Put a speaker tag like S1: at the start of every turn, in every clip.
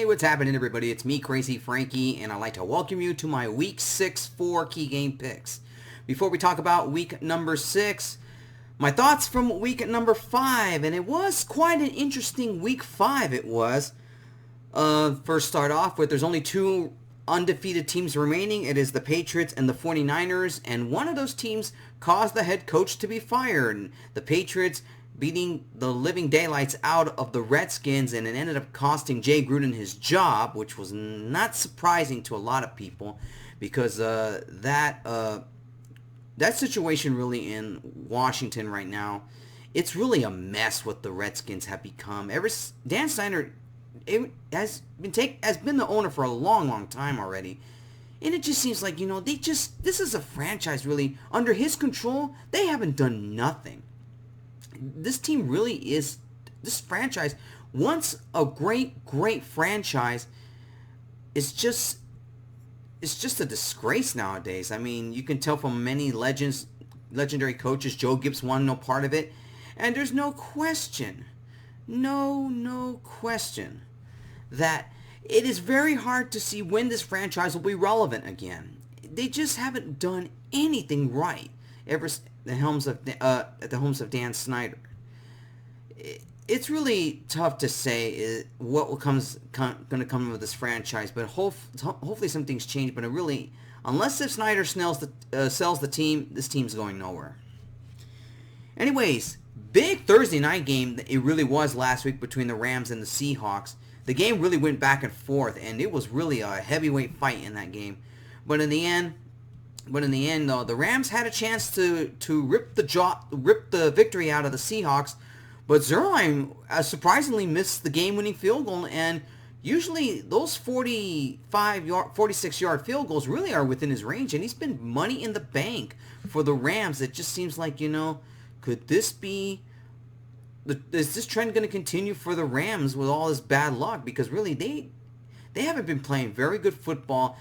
S1: Hey, what's happening, everybody? It's me, Crazyfrankie, and I'd like to welcome you to my Week 6 4 key game picks. Before we talk about Week number 6, my thoughts from Week number 5, and it was quite an interesting Week 5, it was. First start off with, there's only two undefeated teams remaining. It is the Patriots and the 49ers, and one of those teams caused the head coach to be fired. The Patriots beating the living daylights out of the Redskins, and it ended up costing Jay Gruden his job, which was not surprising to a lot of people because that situation really in Washington right now, it's really a mess what the Redskins have become. Dan Snyder has been the owner for a long time already. And it just seems like, this is a franchise really under his control. They haven't done nothing. This team really is, this franchise, once a great franchise, it's just a disgrace nowadays. I mean, you can tell from many legendary coaches, Joe Gibbs won no part of it, and there's no question that it is very hard to see when this franchise will be relevant again. They just haven't done anything right ever at the helms of Dan Snyder. It's really tough to say what going to come of this franchise, but hopefully some things change. But unless if Snyder sells the team, this team's going nowhere. Anyways, big Thursday night game it really was last week between the Rams and the Seahawks. The game really went back and forth, and it was really a heavyweight fight in that game. But in the end, though, the Rams had a chance to rip the victory out of the Seahawks, but Zerline surprisingly missed the game-winning field goal, and usually those 46-yard field goals really are within his range, and he's been money in the bank for the Rams. It just seems like, could this be... Is this trend going to continue for the Rams with all this bad luck? Because really, they haven't been playing very good football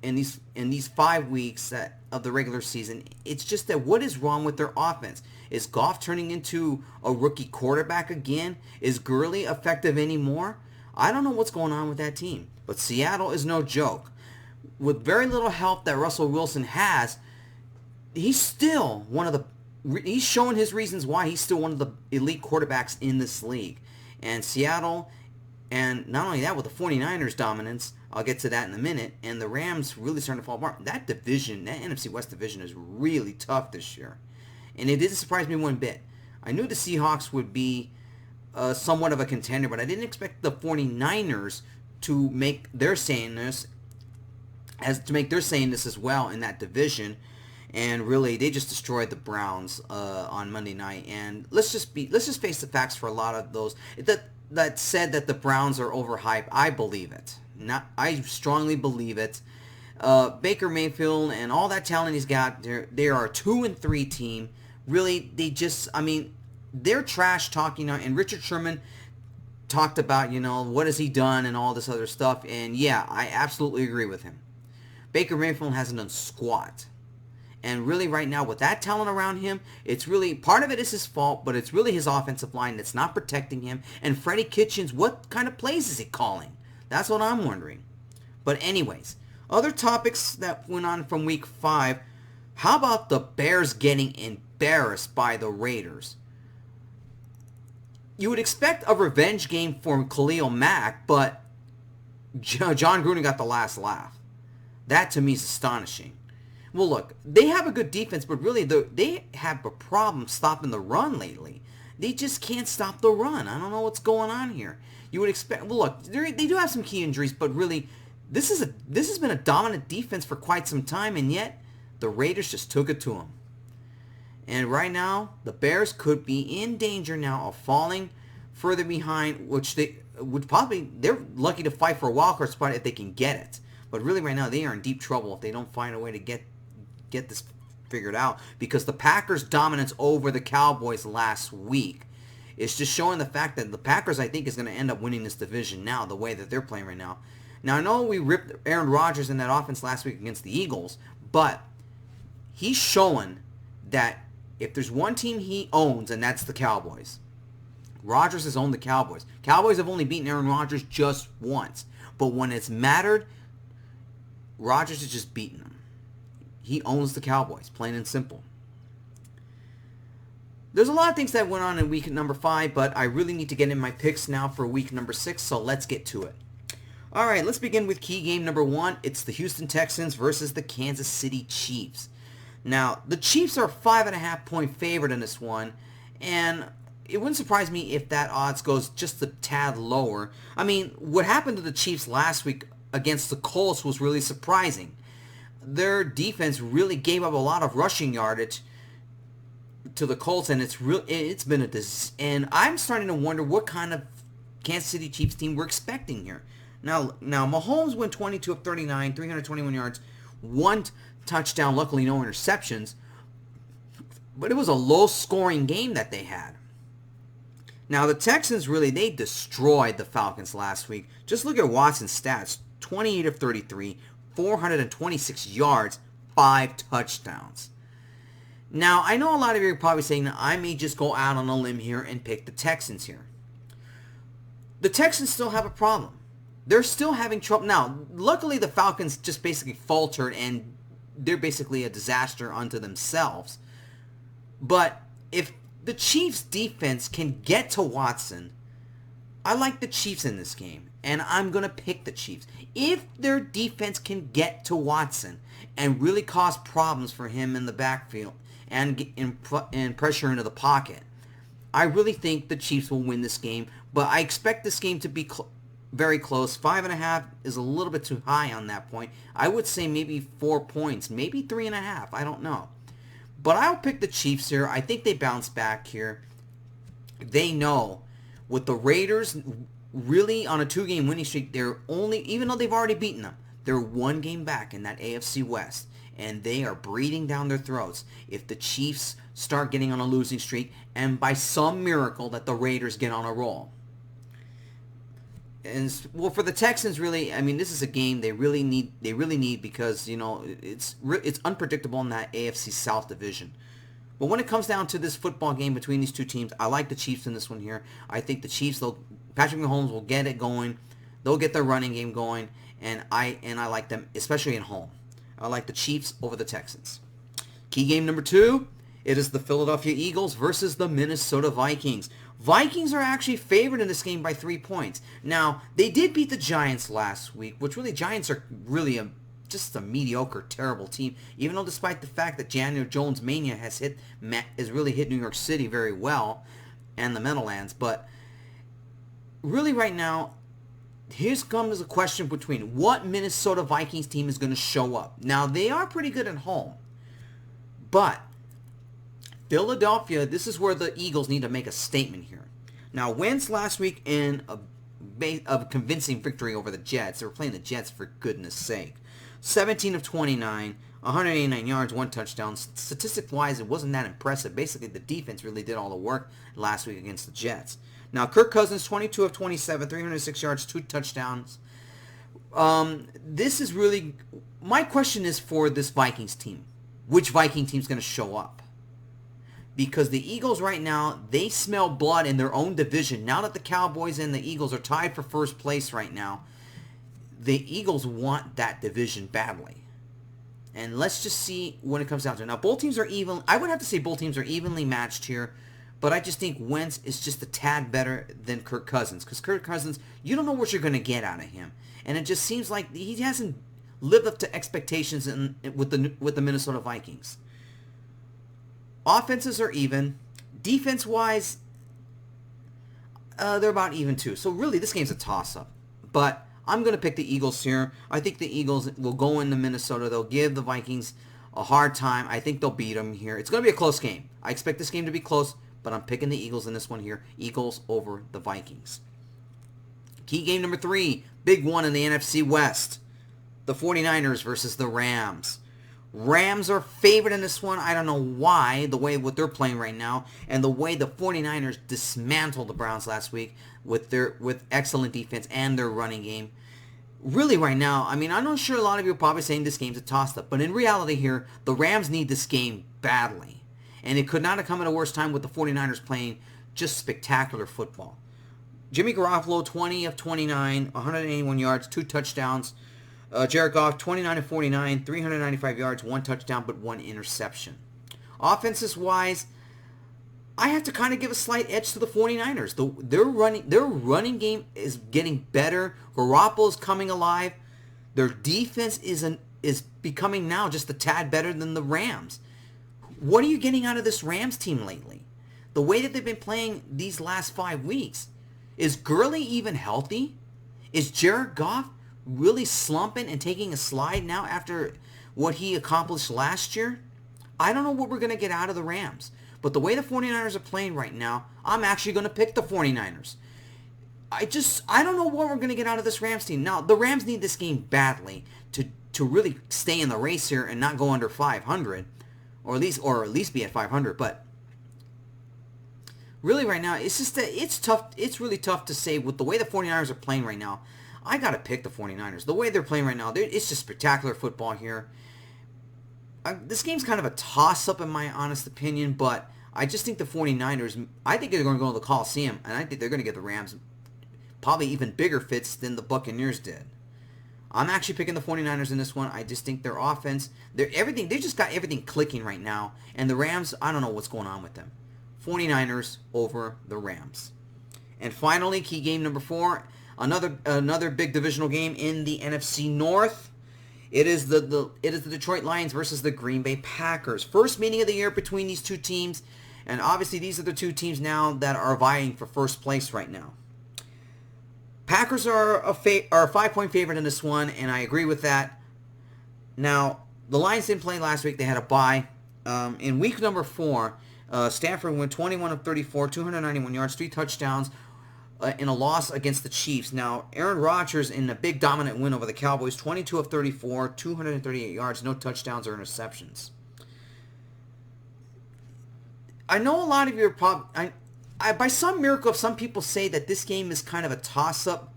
S1: in these 5 weeks of the regular season. It's just that what is wrong with their offense? Is Goff turning into a rookie quarterback again? Is Gurley effective anymore? I don't know what's going on with that team. But Seattle is no joke. With very little help that Russell Wilson has, he's still he's showing his reasons why he's still one of the elite quarterbacks in this league. And Seattle, and not only that, with the 49ers dominance, I'll get to that in a minute, and the Rams really starting to fall apart. That division, that NFC West division is really tough this year. And it didn't surprise me one bit. I knew the Seahawks would be somewhat of a contender, but I didn't expect the 49ers to make their saying this as well in that division. And really, they just destroyed the Browns on Monday night. And let's just face the facts for a lot of those that said that the Browns are overhyped. I believe it. I strongly believe it. Baker Mayfield and all that talent he's got, they are a 2-3 team. Really, they're trash talking. And Richard Sherman talked about, what has he done and all this other stuff. And yeah, I absolutely agree with him. Baker Mayfield hasn't done squat. And really right now with that talent around him, it's really, part of it is his fault, but it's really his offensive line that's not protecting him. And Freddie Kitchens, what kind of plays is he calling? That's what I'm wondering. But anyways, other topics that went on from week 5. How about the Bears getting embarrassed by the Raiders? You would expect a revenge game for Khalil Mack, but John Gruden got the last laugh. That to me is astonishing. Well, look, they have a good defense, but really they have a problem stopping the run lately. They just can't stop the run. I don't know what's going on here. You would expect, well, look, they do have some key injuries, but really, this has been a dominant defense for quite some time, and yet the Raiders just took it to them. And right now, the Bears could be in danger now of falling further behind, which they're lucky to fight for a wild card spot if they can get it. But really, right now, they are in deep trouble if they don't find a way to get this figured out, because the Packers' dominance over the Cowboys last week is just showing the fact that the Packers, I think, is going to end up winning this division now, the way that they're playing right now. Now, I know we ripped Aaron Rodgers in that offense last week against the Eagles, but he's showing that if there's one team he owns, and that's the Cowboys. Rodgers has owned the Cowboys. Cowboys have only beaten Aaron Rodgers just once. But when it's mattered, Rodgers has just beaten them. He owns the Cowboys, plain and simple. There's a lot of things that went on in week number 5, but I really need to get in my picks now for week number 6, so let's get to it. All right, let's begin with key game number 1. It's the Houston Texans versus the Kansas City Chiefs. Now, the Chiefs are a 5.5-point favorite in this one, and it wouldn't surprise me if that odds goes just a tad lower. I mean, what happened to the Chiefs last week against the Colts was really surprising. Their defense really gave up a lot of rushing yardage to the Colts, and it's been a disaster. And I'm starting to wonder what kind of Kansas City Chiefs team we're expecting here. Now Mahomes went 22 of 39, 321 yards, 1 touchdown, luckily no interceptions. But it was a low-scoring game that they had. Now the Texans they destroyed the Falcons last week. Just look at Watson's stats: 28 of 33, 426 yards, 5 touchdowns. Now, I know a lot of you are probably saying that I may just go out on a limb here and pick the Texans here. The Texans still have a problem. They're still having trouble. Now, luckily the Falcons just basically faltered and they're basically a disaster unto themselves. But if the Chiefs' defense can get to Watson, I like the Chiefs in this game, and I'm going to pick the Chiefs. If their defense can get to Watson and really cause problems for him in the backfield and get in pressure into the pocket, I really think the Chiefs will win this game, but I expect this game to be very close. 5.5 is a little bit too high on that point. I would say maybe 4 points, maybe 3.5. I don't know. But I'll pick the Chiefs here. I think they bounce back here. They know with the Raiders really on a 2-game winning streak, even though they've already beaten them, they're 1 game back in that AFC West, and they are breathing down their throats if the Chiefs start getting on a losing streak and by some miracle that the Raiders get on a roll. And well, for the Texans, really, I mean, this is a game they really need because, it's unpredictable in that AFC South division. But when it comes down to this football game between these two teams, I like the Chiefs in this one here. I think the Chiefs, Patrick Mahomes will get it going. They'll get their running game going, and I like them, especially at home. I like the Chiefs over the Texans. Key game number 2, it is the Philadelphia Eagles versus the Minnesota Vikings. Vikings are actually favored in this game by 3 points. Now, they did beat the Giants last week, which really, Giants are really just a mediocre, terrible team. Even though despite the fact that Daniel Jones mania has really hit New York City very well, and the Meadowlands. But really right now, here comes a question between what Minnesota Vikings team is going to show up. Now, they are pretty good at home. But Philadelphia, this is where the Eagles need to make a statement here. Now, Wentz last week in a convincing victory over the Jets. They were playing the Jets, for goodness sake. 17 of 29, 189 yards, 1 touchdown. Statistic-wise, it wasn't that impressive. Basically, the defense really did all the work last week against the Jets. Now, Kirk Cousins, 22 of 27, 306 yards, 2 touchdowns. This is really... My question is for this Vikings team. Which Viking team's going to show up? Because the Eagles right now, they smell blood in their own division. Now that the Cowboys and the Eagles are tied for first place right now, the Eagles want that division badly. And let's just see when it comes down to it. Now, both teams are even. I would have to say both teams are evenly matched here. But I just think Wentz is just a tad better than Kirk Cousins. Because Kirk Cousins, you don't know what you're going to get out of him. And it just seems like he hasn't lived up to expectations with the Minnesota Vikings. Offenses are even. Defense-wise, they're about even too. So really, this game's a toss-up. But I'm going to pick the Eagles here. I think the Eagles will go into Minnesota. They'll give the Vikings a hard time. I think they'll beat them here. It's going to be a close game. I expect this game to be close, but I'm picking the Eagles in this one here. Eagles over the Vikings. Key game number 3, big one in the NFC West. The 49ers versus the Rams. Rams are favored in this one. I don't know why, the way what they're playing right now, and the way the 49ers dismantled the Browns last week with excellent defense and their running game. Really right now, I mean, I'm not sure a lot of you are probably saying this game's a toss-up, but in reality here, the Rams need this game badly. And it could not have come at a worse time with the 49ers playing just spectacular football. Jimmy Garoppolo, 20 of 29, 181 yards, 2 touchdowns. Jared Goff, 29 of 49, 395 yards, 1 touchdown, but 1 interception. Offenses-wise, I have to kind of give a slight edge to the 49ers. Their running game is getting better. Garoppolo's coming alive. Their defense is becoming now just a tad better than the Rams. What are you getting out of this Rams team lately? The way that they've been playing these last 5 weeks. Is Gurley even healthy? Is Jared Goff really slumping and taking a slide now after what he accomplished last year? I don't know what we're going to get out of the Rams. But the way the 49ers are playing right now, I'm actually going to pick the 49ers. I don't know what we're going to get out of this Rams team. Now, the Rams need this game badly to really stay in the race here and not go under 500, or at least be at 500. But really right now, it's just that it's tough. It's really tough to say with the way the 49ers are playing right now. I got to pick the 49ers. The way they're playing right now, it's just spectacular football here. This game's kind of a toss-up in my honest opinion, but I just think the 49ers, I think they're going to go to the Coliseum, and I think they're going to get the Rams probably even bigger fits than the Buccaneers did. I'm actually picking the 49ers in this one. I just think their offense, they just got everything clicking right now, and the Rams, I don't know what's going on with them. 49ers over the Rams. And finally, key game number 4, another big divisional game in the NFC North. It is the Detroit Lions versus the Green Bay Packers. First meeting of the year between these two teams, and obviously these are the two teams now that are vying for first place right now. Packers are a 5-point favorite in this one, and I agree with that. Now, the Lions didn't play last week. They had a bye. In week number 4, Stanford went 21 of 34, 291 yards, 3 touchdowns, in a loss against the Chiefs. Now, Aaron Rodgers in a big dominant win over the Cowboys, 22 of 34, 238 yards, no touchdowns or interceptions. I know a lot of you are by some miracle, some people say that this game is kind of a toss-up.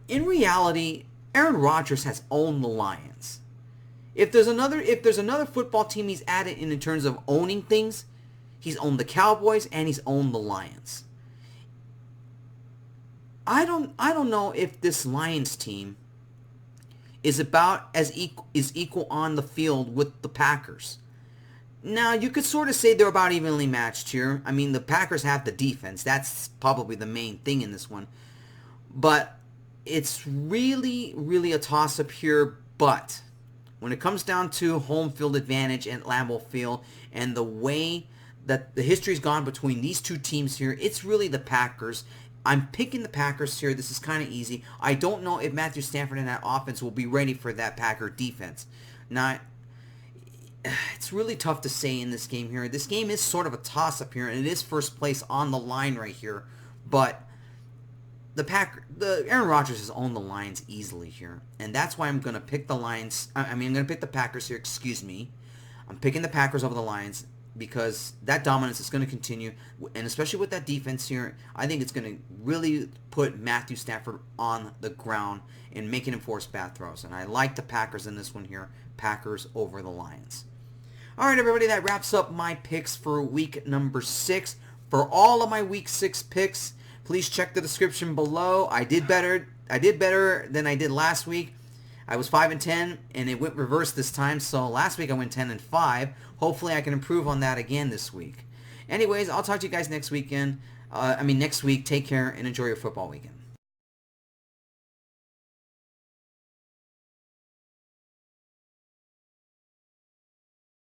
S1: In reality, Aaron Rodgers has owned the Lions. If there's another football team he's added in terms of owning things, he's owned the Cowboys and he's owned the Lions. I don't know if this Lions team is about is equal on the field with the Packers. Now, you could sort of say they're about evenly matched here. I mean, the Packers have the defense. That's probably the main thing in this one. But it's really, really a toss-up here. But when it comes down to home field advantage at Lambeau Field and the way that the history's gone between these two teams here, it's really the Packers. I'm picking the Packers here. This is kind of easy. I don't know if Matthew Stafford and that offense will be ready for that Packer defense. Now, it's really tough to say in this game here. This game is sort of a toss-up here, and it is first place on the line right here. But Aaron Rodgers has owned the Lions easily here, and that's why I'm going to pick the Lions. I'm going to pick the Packers here. Excuse me. I'm picking the Packers over the Lions because that dominance is going to continue, and especially with that defense here, I think it's going to really put Matthew Stafford on the ground and making him force bad throws. And I like the Packers in this one here. Packers over the Lions. All right, everybody, that wraps up my picks for week number 6. For all of my week 6 picks, please check the description below. I did better than I did last week. I was 5-10, and it went reverse this time. So last week I went 10-5. Hopefully I can improve on that again this week. Anyways, I'll talk to you guys next week. Take care and enjoy your football weekend.